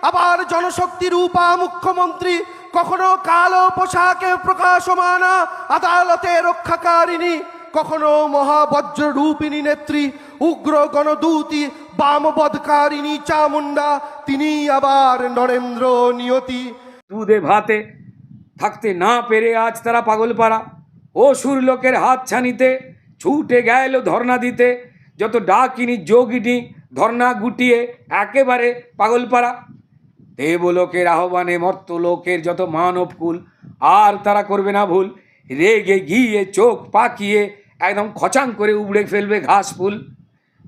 আবার জনশক্তি রূপা মুখ্যমন্ত্রী, কখনো কালো পোশাকে প্রকাশমান আদালতে রক্ষাকারিণী, কখনো মহাবজ্র রূপিণী নেত্রী, উগ্র গণদূতি বামবদকারিণী চামুন্ডা, তিনি আবার নরেন্দ্র নিয়তি। দুধে ভাতে থাকতে না পেরে আজ তারা পাগলপাড়া, অসুর লোকের হাত ছানিতে ছুটে গেল ধর্ণা দিতে। যত ডাকিনি যোগিনী ধর্ণা গুটিয়ে একেবারে পাগলপাড়া। দেবলোকের আহ্বানে মর্তলোকের যত মানবকুল, আর তারা করবে না ভুল, রেগে গিয়ে চোখ পাকিয়ে একদম খচাং করে উবড়ে ফেলবে ঘাস ফুল।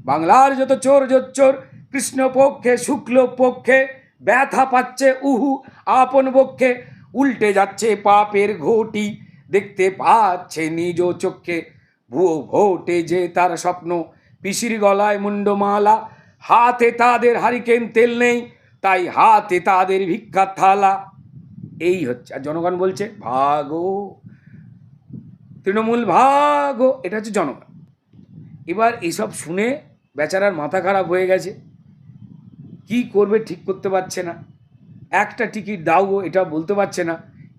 বাংলার যত চোর জোচ্চোর কৃষ্ণপক্ষে শুক্ল পক্ষে ব্যথা পাচ্ছে উহু আপন বক্ষে, উল্টে যাচ্ছে পাপের ঘটি দেখতে পাচ্ছে নিজ চক্ষে। ভুয়ো ভোটে যে তার স্বপ্ন, পিসির গলায় মুন্ডমালা, হাতে তাদের হারিকেন তেল নেই, তাই হাতে তাদের ভিক্ষার থালা। এই হচ্ছে, আর জনগণ বলছে ভাগো তৃণমূল ভাগো, এটা হচ্ছে জনগণ। এবার এইসব শুনে বেচারার মাথা খারাপ হয়ে গেছে, কি করবে ঠিক করতে পারছে না। একটা টিকিট দাও গো এটা বলতে পারছে না।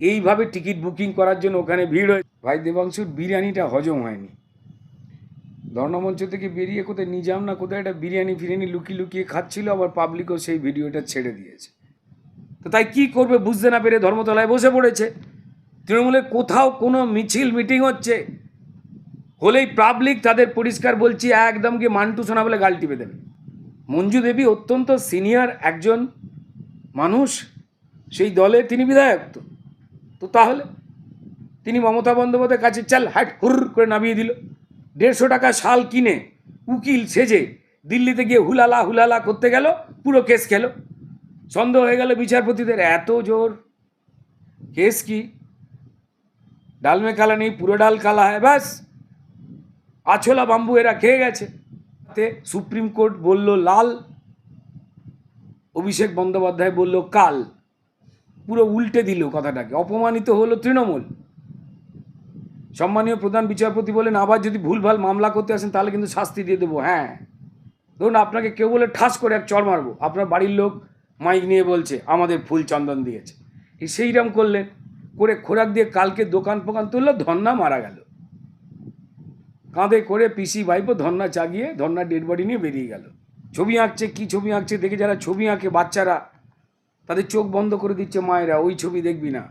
এইভাবে টিকিট বুকিং করার জন্য ওখানে ভিড় হয়ে, ভাই দেবাংশুর বিরিয়ানিটা হজম হয়নি। ধর্ণামঞ্চ থেকে বেরিয়ে কোথায় নিজাম না কোথায় একটা বিরিয়ানি ফিরিয়ানি লুকিয়ে লুকিয়ে খাচ্ছিল, আবার পাবলিকও সেই ভিডিওটা ছেড়ে দিয়েছে। তো তাই কি করবে বুঝতে না পেরে ধর্মতলায় বসে পড়েছে। তৃণমূলের কোথাও কোনো মিছিল মিটিং হচ্ছে হলেই পাবলিক তাদের পরিষ্কার বলছি একদম গিয়ে মান্টু সোনা বলে গাল টিপে দেবে। মঞ্জু দেবী অত্যন্ত সিনিয়র একজন মানুষ, সেই দলে তিনি বিধায়ক। তো তাহলে তিনি মমতা বন্দ্যোপাধ্যায়ের কাছে চাল হাট হুর করে নামিয়ে দিল। 150 টাকা শাল কিনে উকিল সেজে দিল্লিতে গিয়ে হুলালা হুলালা করতে গেল, পুরো কেস খেলো। সন্দেহ হয়ে গেল বিচারপতিদের, এত জোর কেস কি ডাল মে কালা নেই পুরো ডাল কালা হয়, ব্যাস আছলা বাম্বু এরা খেয়ে গেছে। সুপ্রিম কোর্ট বলল লাল, অভিষেক বন্দ্যোপাধ্যায় বলল কাল, পুরো উল্টে দিল কথাটাকে। অপমানিত হলো তৃণমূল। সম্মানীয় প্রধান বিচারপতি বলেন আবার যদি ভুলভাল মামলা করতে আসেন তাহলে কিন্তু শাস্তি দিয়ে দেবো। হ্যাঁ, ধরুন আপনাকে কেউ বলে ঠাস করে এক চড় মারবো, আপনার বাড়ির লোক মাইক নিয়ে বলছে আমাদের ফুল চন্দন দিয়েছে, সেইরকম করলেন, করে খোরাক দিয়ে কালকে দোকান ফোকান তুললো, ধর্না মারা গেল। কাঁধে করে পিসি ভাইপো ধর্না চাগিয়ে ধর্না ডেড বডি নিয়ে বেরিয়ে গেল। ছবি আঁকছে, কি ছবি আঁকছে দেখে যারা ছবি আঁকে বাচ্চারা, তাদের চোখ বন্ধ করে দিচ্ছে মায়েরা, ওই ছবি দেখবি না।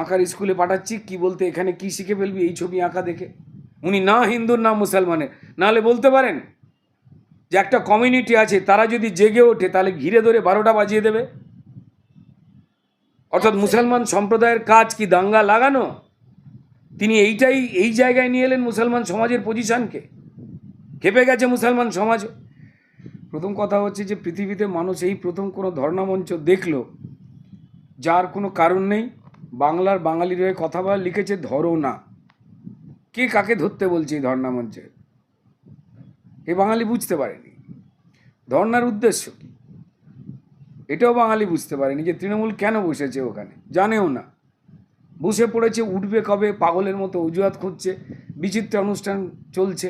আঁকার স্কুলে পাঠাচ্ছি, কি বলতে এখানে কি শিখে ফেলবি এই ছবি আঁকা দেখে। উনি না হিন্দুর না মুসলমানের, নাহলে বলতে পারেন যে একটা কমিউনিটি আছে তারা যদি জেগে ওঠে তাহলে ঘিরে ধরে 12টা বাজিয়ে দেবে। অর্থাৎ মুসলমান সম্প্রদায়ের কাজ কি দাঙ্গা লাগানো? তিনি এই জায়গায় নিয়ে এলেন মুসলমান সমাজের পজিশনকে। খেপে গেছে মুসলমান সমাজ। প্রথম কথা হচ্ছে যে পৃথিবীতে মানুষ এই প্রথম কোনো ধর্ণামঞ্চ দেখলো যার কোনো কারণ নেই। বাংলার বাঙালির হয়ে কথা বলা লিখেছে ধরো না। কে কাকে ধরতে বলছে এই ধর্ণামঞ্চে? এ বাঙালি বুঝতে পারেনি ধর্নার উদ্দেশ্য কি, এটাও বাঙালি বুঝতে পারেনি যে তৃণমূল কেন বসেছে ওখানে, জানেও না। বসে পড়েছে, উঠবে কবে, পাগলের মতো অজুহাত খুঁজছে। বিচিত্র অনুষ্ঠান চলছে,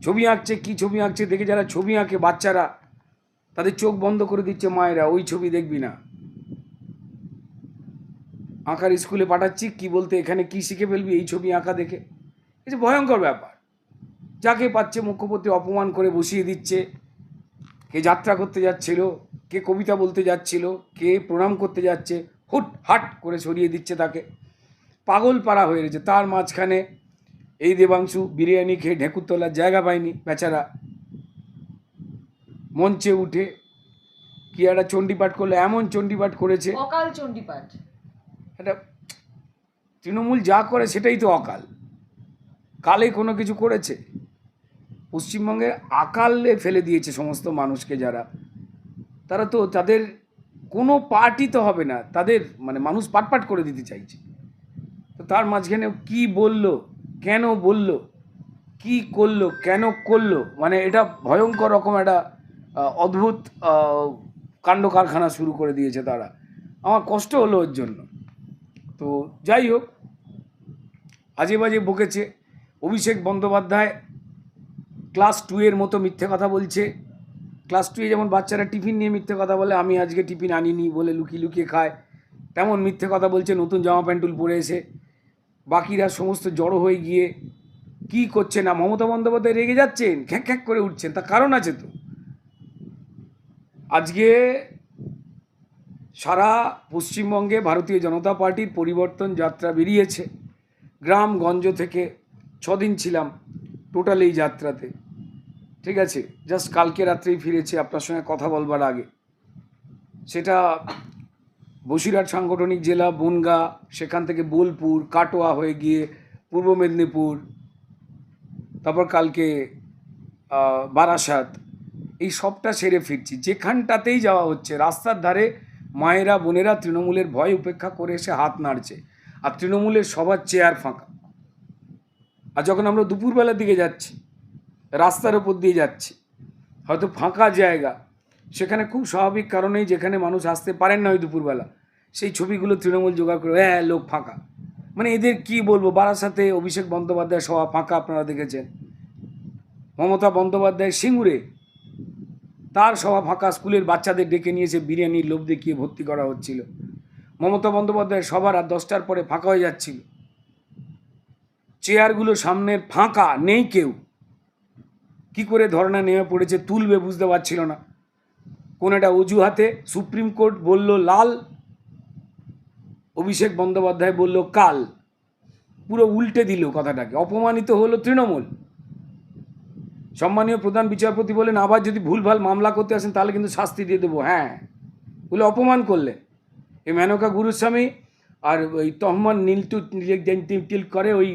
ছবি আঁকছে, কি ছবি আঁকছে দেখে যারা ছবি আঁকে বাচ্চারা, তাদের চোখ বন্ধ করে দিচ্ছে মায়েরা, ওই ছবি দেখবি না। আঁকার স্কুলে পাঠাচ্ছি, কি বলতে এখানে কি শিখে ফেলবি এই ছবি আঁকা দেখে। এই যে ভয়ঙ্কর ব্যাপার, যাকে পাচ্ছে মুখ্যমন্ত্রী অপমান করে বসিয়ে দিচ্ছে। কে যাত্রা করতে যাচ্ছিল, কে কবিতা বলতে যাচ্ছিল, কে প্রণাম করতে যাচ্ছে, হুট হাট করে সরিয়ে দিচ্ছে তাকে। পাগল পাড়া হয়ে রয়েছে। তার মাঝখানে এই দেবাংশু বিরিয়ানি খেয়ে ঢেকুর তোলার জায়গা পায়নি বেচারা, মঞ্চে উঠে কি একটা চণ্ডীপাঠ করলো, এমন চণ্ডীপাঠ করেছে, অকাল চণ্ডীপাঠ। এটা তৃণমূল যা করে সেটাই তো অকাল। কালে কোনো কিছু করেছে? পশ্চিমবঙ্গে আকালে ফেলে দিয়েছে সমস্ত মানুষকে। যারা তারা তো তাদের কোনো পার্টি তো হবে না, তাদের মানে মানুষ পাটপাট করে দিতে চাইছে। তো তার মাঝখানে কি বলল, কেন বলল, কি করলো, কেন করলো, মানে এটা ভয়ঙ্কর রকম একটা অদ্ভুত কাণ্ড কারখানা শুরু করে দিয়েছে তারা। আমার কষ্ট হলো ওর জন্য। তো যাই হোক, আজে বাজে বকেছে। অভিষেক বন্দ্যোপাধ্যায় ক্লাস 2 এর মতো মিথ্যে কথা বলছে, ক্লাস 2-এ যেমন বাচ্চারা টিফিন নিয়ে মিথ্যে কথা বলে, আমি আজকে টিফিন আনিনি বলে লুকিয়ে লুকিয়ে খায়, তেমন মিথ্যে কথা বলছে নতুন জামা প্যান্টুল পরে এসে। বাকিরা সমস্ত জড়ো হয়ে গিয়ে কি করছে না, মমতা বন্দ্যোপাধ্যায় রেগে যাচ্ছেন, খ্যাঁক খ্যাঁক করে উঠছেন, তার কারণ আছে তো। আজকে সারা পশ্চিমবঙ্গে ভারতীয় জনতা পার্টির পরিবর্তন যাত্রা বেরিয়েছে। গ্রামগঞ্জ থেকে 6 দিন ছিলাম টোটাল এই যাত্রাতে, ঠিক আছে। জাস্ট কালকে রাত্রেই ফিরেছি আপনার সঙ্গে কথা বলবার আগে। সেটা বসিরহাট সাংগঠনিক জেলা, বনগাঁ, সেখান থেকে বোলপুর, কাটোয়া হয়ে গিয়ে পূর্ব মেদিনীপুর, তারপর কালকে বারাসাত, এই সবটা সেরে ফিরছি। যেখানটাতেই যাওয়া হচ্ছে রাস্তার ধারে মায়েরা বোনেরা তৃণমূলের ভয় উপেক্ষা করে এসে হাত নাড়ছে, আর তৃণমূলের সবার চেয়ার ফাঁকা। আর যখন আমরা দুপুরবেলার দিকে যাচ্ছি, রাস্তার ওপর দিয়ে যাচ্ছি, হয়তো ফাঁকা জায়গা, সেখানে খুব স্বাভাবিক কারণেই যেখানে মানুষ আসতে পারেন না ওই দুপুরবেলা, সেই ছবিগুলো তৃণমূল জোগাড় করে, হ্যাঁ লোক ফাঁকা। মানে এদের কি বলবো, বারাসাতে অভিষেক বন্দ্যোপাধ্যায় সভা ফাঁকা, আপনারা দেখেছেন। মমতা বন্দ্যোপাধ্যায় সিঙ্গুরে তার সভা ফাঁকা, স্কুলের বাচ্চাদের ডেকে নিয়ে এসে বিরিয়ানির লোভ দেখিয়ে ভর্তি করা হচ্ছিল। মমতা বন্দ্যোপাধ্যায় সবার রাত 10টার পরে ফাঁকা হয়ে যাচ্ছিল, চেয়ারগুলো সামনের ফাঁকা, নেই কেউ। কি করে ধর্ণা নেমে পড়েছে তুলবে বুঝতে পারছিল না। কোন একটা অজুহাতে সুপ্রিম কোর্ট বলল লাল, অভিষেক বন্দ্যোপাধ্যায় বলল কাল, পুরো উল্টে দিল কথাটাকে। অপমানিত হলো তৃণমূল। সম্মানীয় প্রধান বিচারপতি বলেন, আবার যদি ভুলভাল মামলা করতে আসেন তাহলে কিন্তু শাস্তি দিয়ে দেবো। হ্যাঁ বলে অপমান করলেন। এই মেনকা গুরুস্বামী আর ওই তহমান নীল করে ওই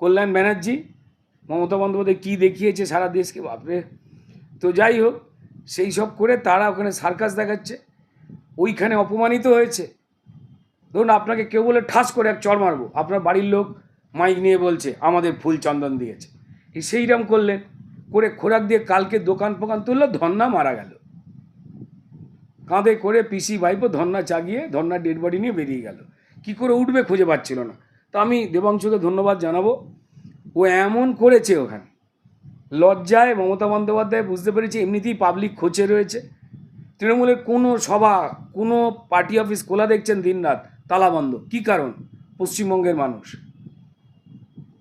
কল্যাণ ব্যানার্জি, মমতা বন্দ্যোপাধ্যায় কী দেখিয়েছে সারা দেশকে, বাপরে। তো যাই হোক, সেই সব করে তারা ওখানে সার্কাস দেখাচ্ছে, ওইখানে অপমানিত হয়েছে। ধরুন আপনাকে কেউ বলে ঠাস করে এক চড় মারবো, আপনার বাড়ির লোক মাইক নিয়ে বলছে আমাদের ফুল চন্দন দিয়েছে, সেইরকম করলেন, করে খোরাক দিয়ে কালকে দোকান ফোকান তুললো, ধন্না মারা গেল। কাঁধে করে পিসি ভাইপো ধন্না চাগিয়ে ধন্না ডেড বডি নিয়ে বেরিয়ে গেল। কি করে উঠবে খুঁজে পাচ্ছিল না। তো আমি দেবাংশুকে ধন্যবাদ জানাবো, ও এমন করেছে ওখানে। লজ্জায় মমতা বন্দ্যোপাধ্যায় বুঝতে পেরেছে এমনিতেই পাবলিক খোঁচে রয়েছে। তৃণমূলের কোনো সভা, কোনো পার্টি অফিস খোলা দেখছেন দিনরাত, তালাবন্ধ। কি কারণ? পশ্চিমবঙ্গের মানুষ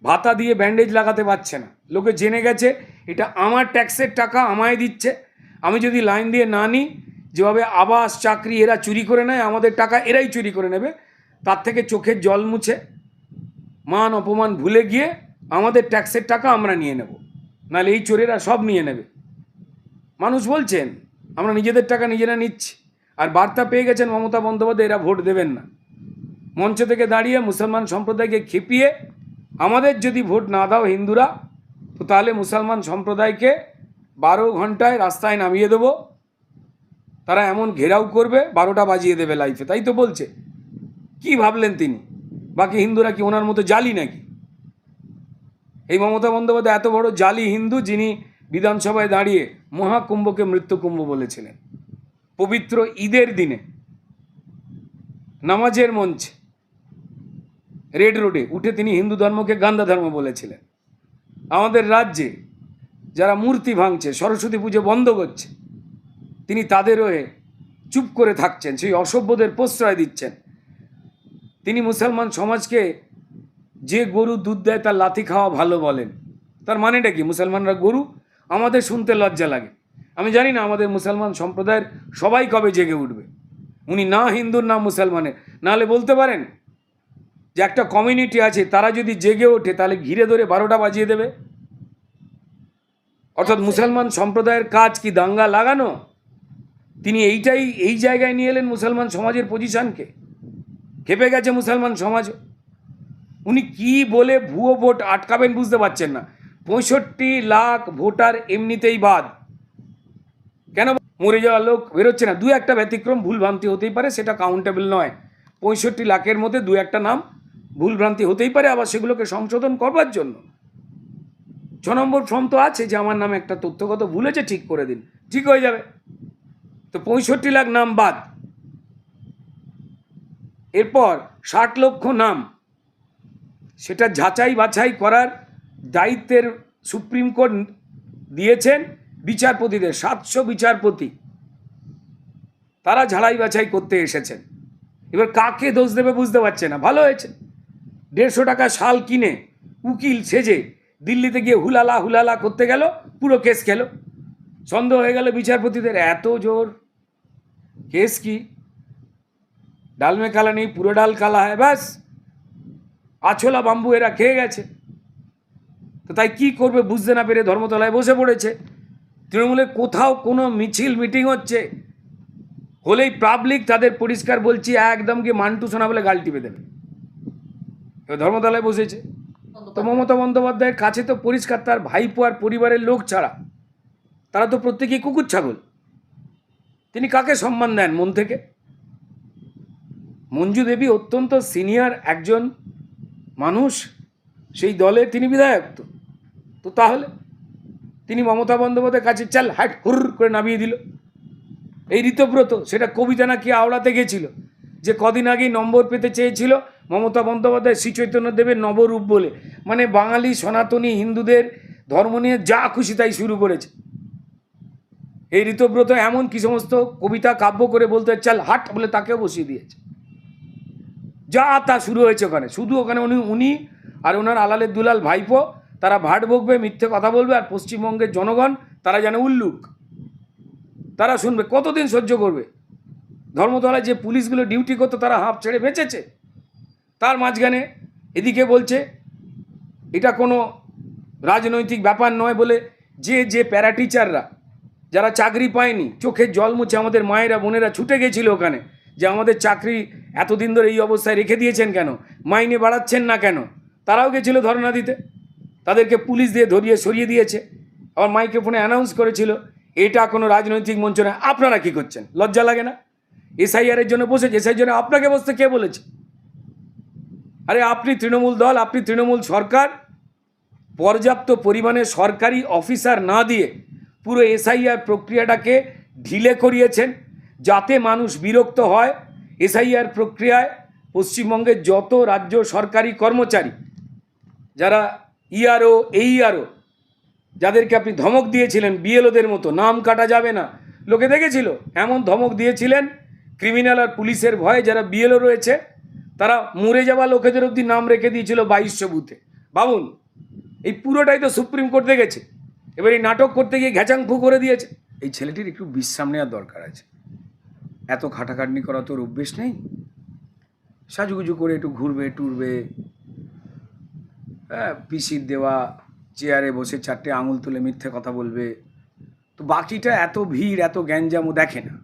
ভাতা দিয়ে ব্যান্ডেজ লাগাতে পারছে না। লোকে জেনে গেছে এটা আমার ট্যাক্সের টাকা, আমায় দিচ্ছে। আমি যদি লাইন দিয়ে না নিই, যেভাবে আবাস চাকরি এরা চুরি করে নেয়, আমাদের টাকা এরাই চুরি করে নেবে, তার থেকে চোখের জল মুছে মান অপমান ভুলে গিয়ে আমাদের ট্যাক্সের টাকা আমরা নিয়ে নেব, নাহলে এই চোরেরা সব নিয়ে নেবে। মানুষ বলছেন আমরা নিজেদের টাকা নিজেরা নিচ্ছি। আর বার্তা পেয়ে গেছেন মমতা বন্দ্যোপাধ্যায় এরা ভোট দেবেন না। মঞ্চ থেকে দাঁড়িয়ে মুসলমান সম্প্রদায়কে খেপিয়ে, আমাদের যদি ভোট না দাও হিন্দুরা, তো তাহলে মুসলমান সম্প্রদায়কে 12 ঘন্টায় রাস্তায় নামিয়ে দেবো। তারা এমন ঘেরাও করবে, 12টা বাজিয়ে দেবে লাইফে। তাই তো বলছে। কি ভাবলেন তিনি? বাকি হিন্দুরা কি ওনার মতো জালি নাকি? এই মমতা বন্দ্যোপাধ্যায় এত বড় জালি হিন্দু, যিনি বিধানসভায় দাঁড়িয়ে মহাকুম্ভকে মৃত্যুকুম্ভ বলেছিলেন। পবিত্র ঈদের দিনে নামাজের মঞ্চে রেড রোডে উঠে তিনি হিন্দু ধর্মকে গান্ধা ধর্ম বলেছিলেন। আমাদের রাজ্যে যারা মূর্তি ভাঙছে, সরস্বতী পুজো বন্ধ করছে, তিনি তাদের হয়ে চুপ করে থাকছেন, সেই অসভ্যদের প্রশ্রয় দিচ্ছেন। তিনি মুসলমান সমাজকে যে গরু দুধ দেয় তার লাথি খাওয়া ভালো বলেন। তার মানেটা কি? মুসলমানরা গরু? আমাদের শুনতে লজ্জা লাগে। আমি জানি না আমাদের মুসলমান সম্প্রদায়ের সবাই কবে জেগে উঠবে। উনি না হিন্দুর না মুসলমানের, নাহলে বলতে পারেন যে একটা কমিউনিটি আছে, তারা যদি জেগে ওঠে তাহলে ঘিরে ধরে 12টা বাজিয়ে দেবে। অর্থাৎ মুসলমান সম্প্রদায়ের কাজ কি দাঙ্গা লাগানো? তিনি এই জায়গায় নিয়ে এলেন মুসলমান সমাজের পজিশনকে। খেপে গেছে মুসলমান সমাজ। উনি কি বলে ভুয়ো ভোট আটকাবেন বুঝতে পারছেন না। 65 লাখ ভোটার এমনিতেই বাদ। কেন? মরে যাওয়া লোক বেরোচ্ছে না। 2-1টা ব্যতিক্রম ভুলভ্রান্তি হতেই পারে, সেটা কাউন্টেবল নয়। 65 লাখের মধ্যে 2-1টা নাম ভুলভ্রান্তি হতেই পারে, আবার সেগুলোকে সংশোধন করবার জন্য 6 নম্বর ফর্ম তো আছে যে আমার নামে একটা তথ্যগত ভুল হয়েছে, ঠিক করে দিন, ঠিক হয়ে যাবে। তো 65 লাখ নাম বাদ। এরপর 60 লক্ষ নাম, সেটা যাচাই বাছাই করার দায়িত্বের সুপ্রিম কোর্ট দিয়েছেন বিচারপতিদের 700 বিচারপতি তারা ঝাড়াই বাছাই করতে এসেছেন। এবার কাকে দোষ দেবে বুঝতে পারছে না। ভালো হয়েছে, 150 টাকা শাল কিনে উকিল সেজে দিল্লিতে গিয়ে হুলালা করতে গেল, পুরো কেস খেলো। সন্দেহ হয়ে গেল বিচারপতিদের, এত জোর কেস কি, ডাল মে কালা নেই পুরো ডাল কালা হয়, ব্যাস আছলা বাম্বু এরা খেয়ে গেছে। তো তাই কি করবে বুঝতে না পেরে ধর্মতলায় বসে পড়েছে। তৃণমূলের কোথাও কোনো মিছিল মিটিং হচ্ছে হলেই পাবলিক তাদের পরিষ্কার বলছি একদম কি মান্টু সোনা বলে গাল টিপে দেবে। এবার ধর্মতলায় বসেছে। তো মমতা বন্দ্যোপাধ্যায়ের কাছে তো পরিষ্কার তার ভাইপো আর পরিবারের লোক ছাড়া তারা তো প্রত্যেকেই কুকুর ছাগল। তিনি কাকে সম্মান দেন মন থেকে? মঞ্জু দেবী অত্যন্ত সিনিয়র একজন মানুষ, সেই দলে তিনি বিধায়ক। তো তাহলে তিনি মমতা বন্দ্যোপাধ্যায়ের কাছে চাল হাট হুর করে নামিয়ে দিল। এই ঋতব্রত সেটা কবিতা নাকি আওড়াতে গেছিল যে কদিন আগেই নম্বর পেতে চেয়েছিল মমতা বন্দ্যোপাধ্যায় শ্রী চৈতন্যদেবের নবরূপ বলে, মানে বাঙালি সনাতনী হিন্দুদের ধর্ম নিয়ে যা খুশি তাই শুরু করেছে। এই ঋতব্রত এমন কি সমস্ত কবিতা কাব্য করে বলতে চাল হাট বলে তাকেও বসিয়ে দিয়েছে। যা তা শুরু হয়েছে ওখানে। শুধু ওখানে উনি আর ওনার আলালের দুলাল ভাইপো তারা ভাট বকবে, মিথ্যে কথা বলবে, আর পশ্চিমবঙ্গের জনগণ তারা যেন উল্লুক, তারা শুনবে। কতদিন সহ্য করবে? ধর্মতলায় যে পুলিশগুলো ডিউটি করতো তারা হাঁপ ছেড়ে বেঁচেছে। তার মাঝখানে এদিকে বলছে এটা কোনো রাজনৈতিক ব্যাপার নয় বলে যে প্যারা টিচাররা যারা চাকরি পায়নি চোখের জল মুছে আমাদের মায়েরা বোনেরা ছুটে গেছিল ওখানে, যে আমাদের চাকরি এতদিন ধরে এই অবস্থায় রেখে দিয়েছেন কেন, মাইনে বাড়াচ্ছেন না কেন, তারাও গেছিল ধর্ণা দিতে। তাদেরকে পুলিশ দিয়ে ধরিয়ে সরিয়ে দিয়েছে। আবার মাইকে ফোনে অ্যানাউন্স করেছিল এটা কোনো রাজনৈতিক মঞ্চ নয়। আপনারা কি করছেন? লজ্জা লাগে না? এসআইআরের জন্য বসেছে, এসআইআর জন্য আপনাকে বসতে কে বলেছে? আরে আপনি তৃণমূল দল, আপনি তৃণমূল সরকার, পর্যাপ্ত পরিমাণে সরকারি অফিসার না দিয়ে পুরো এসআইআর প্রক্রিয়াটাকে ঢিলে করিয়েছেন যাতে মানুষ বিরক্ত হয়। এসআইআর প্রক্রিয়ায় পশ্চিমবঙ্গের যত রাজ্য সরকারি কর্মচারী যারা ইআরও এইআরও যাদেরকে আপনি ধমক দিয়েছিলেন বিএলওদের মতো, নাম কাটা যাবে না, লোকে দেখেছিল এমন ধমক দিয়েছিলেন, ক্রিমিনাল আর পুলিশের ভয়ে যারা বিএলও রয়েছে তারা মরে যাওয়া লোকেদের অবধি নাম রেখে দিয়েছিল 2200 বুথে। ভাবুন, এই পুরোটাই তো সুপ্রিম কোর্ট দেখেছে। এবার এই নাটক করতে গিয়ে ঘ্যাচাংফু করে দিয়েছে। এই ছেলেটির একটু বিশ্রাম নেওয়ার দরকার আছে। এত খাটাখাটনি করা তোর অভ্যেস নেই। সাজুগুজু করে একটু ঘুরবে টুরবে, হ্যাঁ, পিসির দেওয়া চেয়ারে বসে 4টে আঙুল তুলে মিথ্যে কথা বলবে। তো বাকিটা এত ভিড় এত গ্যাঞ্জামও দেখে না।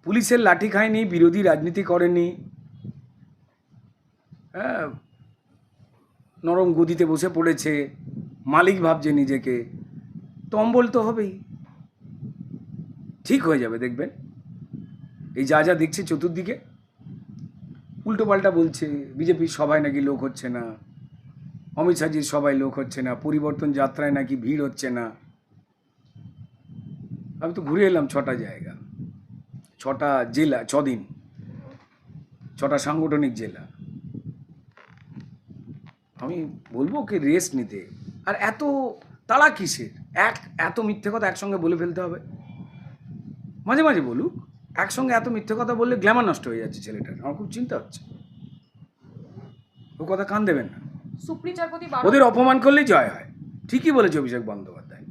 পুলিশের লাঠি খায়নি, বিরোধী রাজনীতি করেনি, হ্যাঁ, নরম গদিতে বসে পড়েছে, মালিক ভাবছে নিজেকে। তম্বল তো হবেই, ঠিক হয়ে যাবে দেখবেন। এই যা যা দেখছে চতুর্দিকে উল্টোপাল্টা বলছে, বিজেপির সবাই নাকি লোক হচ্ছে না, অমিত শাহজির সবাই লোক হচ্ছে না, পরিবর্তন যাত্রায় নাকি ভিড় হচ্ছে না। আমি তো ঘুরে এলাম 6টা জায়গা, 6টা জেলা, 6 দিন, 6টা সাংগঠনিক জেলা। আমি বলবো ওকে রেস্ট নিতে। আর এত তাড়া কিসের? এত মিথ্যে কথা একসঙ্গে বলে ফেলতে হবে? মাঝে মাঝে বলুক। একসঙ্গে এত মিথ্যে কথা বললে গ্ল্যামার নষ্ট হয়ে যাচ্ছে ছেলেটার। আমার খুব চিন্তা হচ্ছে। ও কথা কান দেবেন না। ওদের অপমান করলেই জয় হয়। ঠিকই বলেছে অভিষেক বন্দ্যোপাধ্যায়।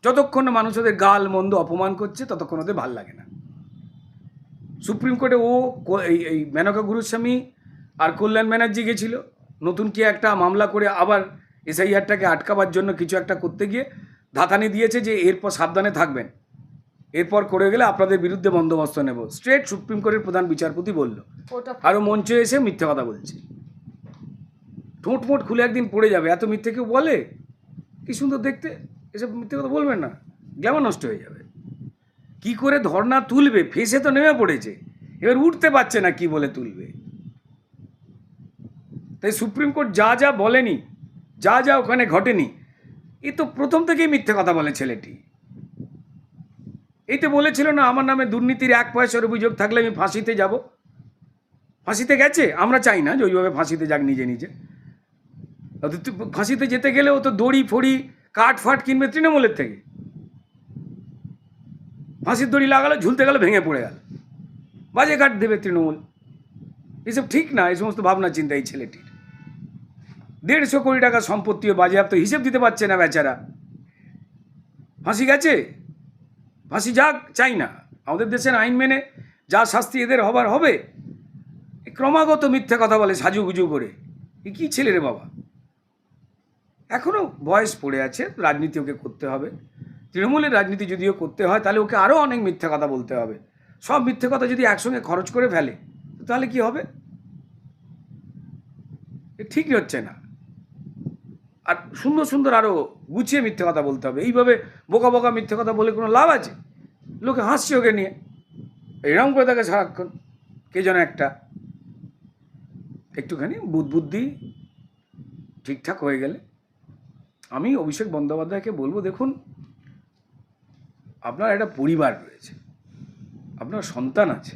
যতক্ষণ না মানুষ ওদের গাল মন্দ অপমান করছে ততক্ষণ ওদের ভাল লাগে না। সুপ্রিম কোর্টে ও এই মেনকা গুরুস্বামী আর কল্যাণ ব্যানার্জি গেছিল নতুন কি একটা মামলা করে, আবার এসআইআরটাকে আটকাবার জন্য কিছু একটা করতে গিয়ে ধাতানি দিয়েছে যে এরপর সাবধানে থাকবেন, এরপর করে গেলে আপনাদের বিরুদ্ধে বন্দোবস্ত নেব। স্ট্রেট সুপ্রিম কোর্টের প্রধান বিচারপতি বলল। আরও মঞ্চে এসে মিথ্যে কথা বলছে। ঠোঁট মোট খুলে একদিন পড়ে যাবে। এত মিথ্যে কেউ বলে? কি সুন্দর দেখতে। এসব মিথ্যে কথা বলবেন না, গ্ল্যামার নষ্ট হয়ে যাবে। কি করে ধর্ণা তুলবে? ফেসে তো নেমে পড়েছে, এবার উঠতে পারছে না কি বলে তুলবে। তাই সুপ্রিম কোর্ট যা যা বলেনি, যা যা ওখানে ঘটেনি, এ তো প্রথম থেকেই মিথ্যে কথা বলে ছেলেটি। এই তো বলেছিল না আমার নামে দুর্নীতির 1 পয়সার অভিযোগ থাকলে আমি ফাঁসিতে যাব। ফাঁসিতে গেছে? আমরা চাই না যে ওইভাবে ফাঁসিতে যাক নিজে নিজে। ফাঁসিতে যেতে গেলেও তো দড়ি ফড়ি কাঠ ফাট কিনবে তৃণমূলের থেকে। ফাঁসির দড়ি লাগালো, ঝুলতে গেল, ভেঙে পড়ে গেল, বাজে কাট দেবে তৃণমূল। এসব ঠিক না, এই সমস্ত ভাবনা চিন্তা এই ছেলেটির। 150 কোটি টাকা সম্পত্তিও বাজেয়াপ্ত, হিসেব দিতে পারছে না বেচারা। ফাঁসি গেছে, ফাঁসি যাক, চাই না। আমাদের দেশের আইন মেনে যা শাস্তি এদের হবার হবে। ক্রমাগত মিথ্যে কথা বলে সাজুগুজু করে। এ কী ছেলে রে বাবা! এখনও বয়স পড়ে আছে, রাজনীতি ওকে করতে হবে। তৃণমূলের রাজনীতি যদিও করতে হয়, তাহলে ওকে আরও অনেক মিথ্যে কথা বলতে হবে। সব মিথ্যে কথা যদি একসঙ্গে খরচ করে ফেলে, তাহলে কি হবে? ঠিকই হচ্ছে না। আর সুন্দর সুন্দর আরও গুছিয়ে মিথ্যে কথা বলতে হবে। এইভাবে বোকা বোকা মিথ্যে কথা বলে কোনো লাভ আছে? লোকে হাসছে ওকে নিয়ে, এরকম করে থাকে সারাক্ষণ। কে যেন একটুখানি বুদ্ধি ঠিকঠাক হয়ে গেলে। আমি অভিষেক বন্দ্যোপাধ্যায়কে বলবো, দেখুন, আপনার একটা পরিবার রয়েছে, আপনার সন্তান আছে।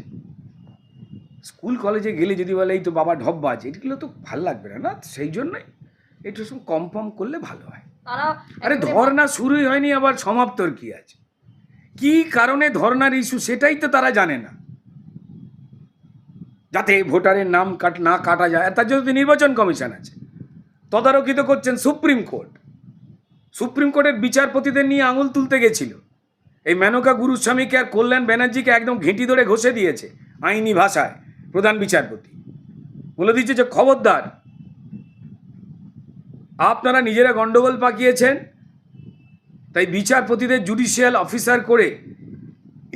স্কুল কলেজে গেলে যদি বলে এই তো বাবা ঢব্বাজ, এগুলো তো ভালো লাগবে না, না? সেই জন্যই একটু কম করলে ভালো হয়। আরে ধর্না শুরুই হয়নি, আবার সমাপ্তর কি আছে? কি কারণে ধর্নার ইস্যু সেটাই তো তারা জানে না। যাতে ভোটারের নাম না কাটা যায়, তার জন্য নির্বাচন কমিশন আছে, তদারকি তো করছেন সুপ্রিম কোর্ট। সুপ্রিম কোর্টের বিচারপতিদের নিয়ে আঙুল তুলতে গেছিল। এই মেনকা গুরুস্বামীকে আর কল্যাণ ব্যানার্জিকে একদম ঘেঁটি ধরে ঘষে দিয়েছে আইনি ভাষায় প্রধান বিচারপতি। বলে দিচ্ছে যে খবরদার, আপনারা নিজেরা গন্ডগোল পাকিয়েছেন, তাই বিচারপতিদের জুডিশিয়াল অফিসার করে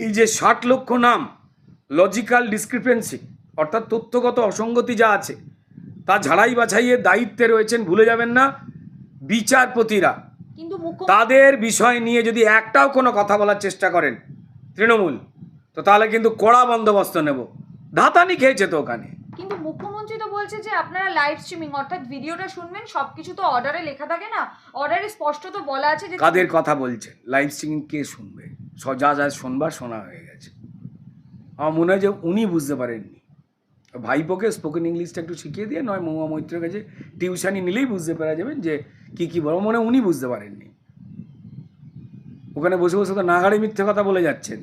এই যে 60 লক্ষ নাম লজিক্যাল ডিসক্রিপেন্সি, অর্থাৎ তথ্যগত অসঙ্গতি যা আছে, তা ঝাড়াই বাছাইয়ের দায়িত্বে রয়েছেন, ভুলে যাবেন না বিচারপতিরা। কিন্তু তাদের বিষয় নিয়ে যদি একটাও কোনো কথা বলার চেষ্টা করেন তৃণমূল, তো তাহলে কিন্তু কড়া বন্দোবস্ত নেব। ধাতানি খেয়েছে তো ওখানে। কিন্তু মুখ্যমন্ত্রী তো বলছে যে আপনারা লাইভ স্ট্রিমিং অর্থাৎ ভিডিওটা শুনবেন, সবকিছু তো অর্ডারে লেখা থাকে না, অর্ডারে স্পষ্ট তো বলা আছে যে কাদের কথা বলছে? লাইভ স্ট্রিমিং কে শুনবে? যা যা শোনবার শোনা হয়ে গেছে। আমার মনে হয় যে উনি বুঝতে পারেননি। ভাইপোকে স্পোকেন ইংলিশটা একটু শিখিয়ে দিয়ে নয় মহুয়া মৈত্রের কাছে টিউশানি নিলেই বুঝতে পারা যাবেন যে কী বড়, মনে উনি বুঝতে পারেননি। ওখানে বসে বসে তো নাগাড়ে মিথ্যে কথা বলে যাচ্ছেন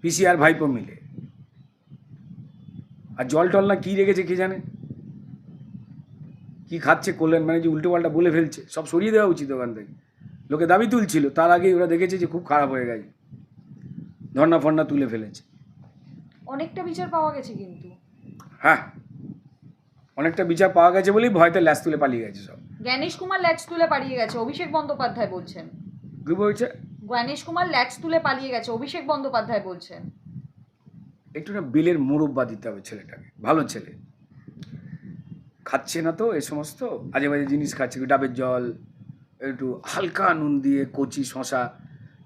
পিসি আর ভাইপো মিলে। আর জল টল না কী রেখেছে কে জানে, কি খাচ্ছে কল্যাণ ব্যানার্জি, উল্টো পাল্টা বলে ফেলছে। সব সরিয়ে দেওয়া উচিত ওখান থেকে। লোকে দাবি তুলছিল, তার আগেই ওরা দেখেছে যে খুব খারাপ হয়ে গেছে, ধর্না ফর্না তুলে ফেলেছে। অনেকটা বিচার পাওয়া গেছে কিন্তু। হ্যাঁ, অনেকটা বিচার পাওয়া গেছে বলেই ভয়তে ল্যাস তুলে পালিয়ে গেছে সব। জ্ঞানেশ কুমার ল্যাচ তুলে পালিয়ে গেছে, অভিষেক বন্দ্যোপাধ্যায় বলছেন। কি বলছে? জ্ঞানেশ কুমার ল্যাচ তুলে পালিয়ে গেছে, অভিষেক বন্দ্যোপাধ্যায় বলছেন। একটু না বিলের মুরব্বা দিতে হবে ছেলেটাকে, ভালো ছেলে, খাচ্ছে না তো এ সমস্ত আজে বাজে জিনিস খাচ্ছে, ডাবের জল, একটু হালকা নুন দিয়ে কচি শশা,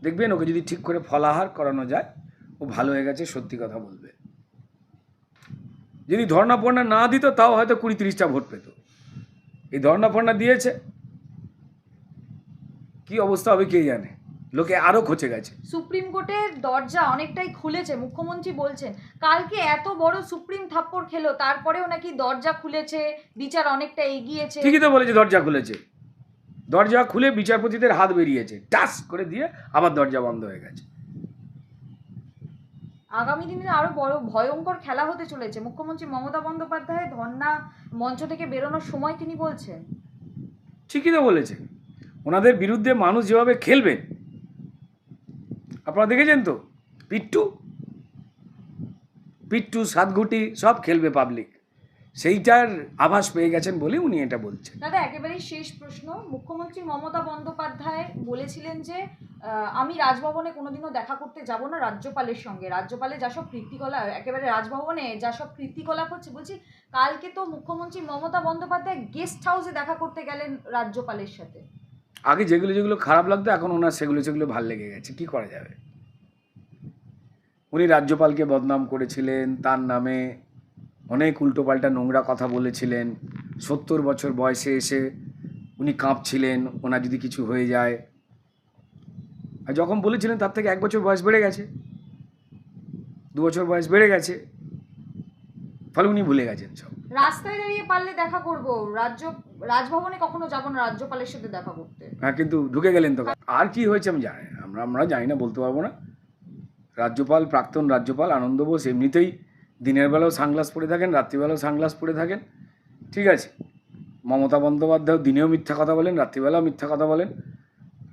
দেখবেন ওকে যদি ঠিক করে ফলাহার করানো যায় ও ভালো হয়ে গেছে, সত্যি কথা বলবে। যদি ধর্না ফর্না না দিত তাও হয়তো 20-30টা ভোট পেত। এই ধর্না ফর্না দিয়েছে, কি অবস্থা হবে কে জানে, লোকে আরও খচে গেছে। সুপ্রিম কোর্টের দরজা অনেকটাই খুলেছে, মুখ্যমন্ত্রী বলছেন। কালকে এত বড় সুপ্রিম থাপ্পড় খেলো, তারপরেও নাকি দরজা খুলেছে, বিচার অনেকটা এগিয়েছে। ঠিকই তো বলেছে, দরজা খুলেছে। দরজা খুলে বিচারপতিদের হাত বেরিয়েছে, টাস করে দিয়ে আবার দরজা বন্ধ হয়ে গেছে। আগামী দিনে আরো বড় ভয়ঙ্কর খেলা হতে চলেছে। মুখ্যমন্ত্রী মমতা বন্দ্যোপাধ্যায় ধর্না মঞ্চ থেকে বেরোনোর সময় তিনি বলছেন। ঠিকই তো বলেছে, ওনাদের বিরুদ্ধে মানুষ যেভাবে খেলবেন আপনারা দেখেছেন তো, পিট্টু সাতগুটি সব খেলবে পাবলিক, সেইটার আভাস পেয়ে গেছেন বলে উনি এটা বলছেন। দাদা একেবারেই শেষ প্রশ্ন, মুখ্যমন্ত্রী মমতা বন্দ্যোপাধ্যায় বলেছিলেন যে আমি রাজভবনে কোনোদিনও দেখা করতে যাব না রাজ্যপালের সঙ্গে, রাজ্যপালে যা সব কীর্তিকলাপ, একেবারে রাজভবনে যা সব কীর্তিকলাপ হচ্ছে। বলছি কালকে তো মুখ্যমন্ত্রী মমতা বন্দ্যোপাধ্যায় গেস্ট হাউসে দেখা করতে গেলেন রাজ্যপালের সাথে। আগে যেগুলো খারাপ লাগতো এখন ওনার সেগুলো ভাল লেগে গেছে, কি করা যাবে। উনি রাজ্যপালকে বদনাম করেছিলেন, তার নামে অনেক উল্টোপাল্টা নোংরা কথা বলেছিলেন। 70 বছর বয়সে এসে উনি কাঁপছিলেন ওনার যদি কিছু হয়ে যায়। আর যখন বলেছিলেন তার থেকে 1 বছর বয়স বেড়ে গেছে, 2 বছর বয়স বেড়ে গেছে, ফলে উনি ভুলে গেছেন সব। রাস্তায় দাঁড়িয়ে পারলে দেখা করব, রাজভবনে কখনো যাব না রাজ্যপালের সাথে দেখা করতে। হ্যাঁ, কিন্তু ঢুকে গেলেন তো। আর কি হয়েছে আমি জানি না, আমরা জানি না, বলতে পারবো না। রাজ্যপাল, প্রাক্তন রাজ্যপাল আনন্দ বোস এমনিতেই দিনের বেলাও সানগ্লাস পরে থাকেন, রাত্রিবেলাও সানগ্লাস পরে থাকেন, ঠিক আছে। মমতা বন্দ্যোপাধ্যায় দিনেও মিথ্যা কথা বলেন, রাত্রিবেলাও মিথ্যা কথা বলেন।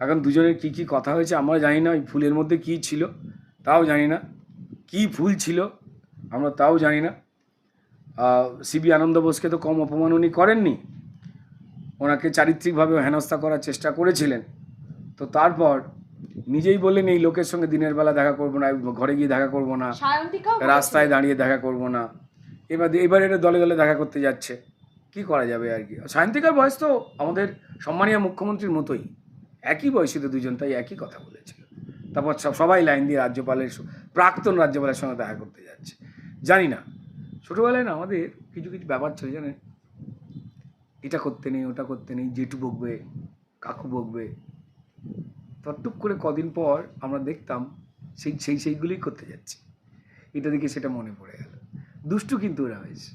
এখন দুজনের কী কী কথা হয়েছে আমরা জানি না। ওই ফুলের মধ্যে কী ছিল তাও জানি না, কী ফুল ছিল আমরা তাও জানি না। সিবি আনন্দ বোসকে তো কম অপমান উনি করেননি, ওনাকে চারিত্রিকভাবে হেনস্থা করার চেষ্টা করেছিলেন। তো তারপর নিজেই বললেন এই লোকের সঙ্গে দিনের বেলা দেখা করবো না, ঘরে গিয়ে দেখা করবো না, সায়ন্তিকাও রাস্তায় দাঁড়িয়ে দেখা করব না। এবার এটা দলে দলে দেখা করতে যাচ্ছে, কি করা যাবে আর কি। সায়ন্তিকার বয়স তো আমাদের সম্মানীয় মুখ্যমন্ত্রীর মতোই, একই বয়সী তো দুজন, তাই একই কথা বলেছিল। তারপর সবাই লাইন দিয়ে প্রাক্তন রাজ্যপালের সঙ্গে দেখা করতে যাচ্ছে। জানি না, ছোটোবেলায় না আমাদের কিছু কিছু ব্যাপার ছিল জানেন, এটা করতে নেই, ওটা করতে নেই, জেঠু বকবে, কাকু বকবে। টুক করে কদিন পর আমরা দেখতাম সেইগুলোই করতে যাচ্ছি। এটা দেখে সেটা মনে পড়ে গেল। দুষ্টু কিন্তু ওরা হয়েছে।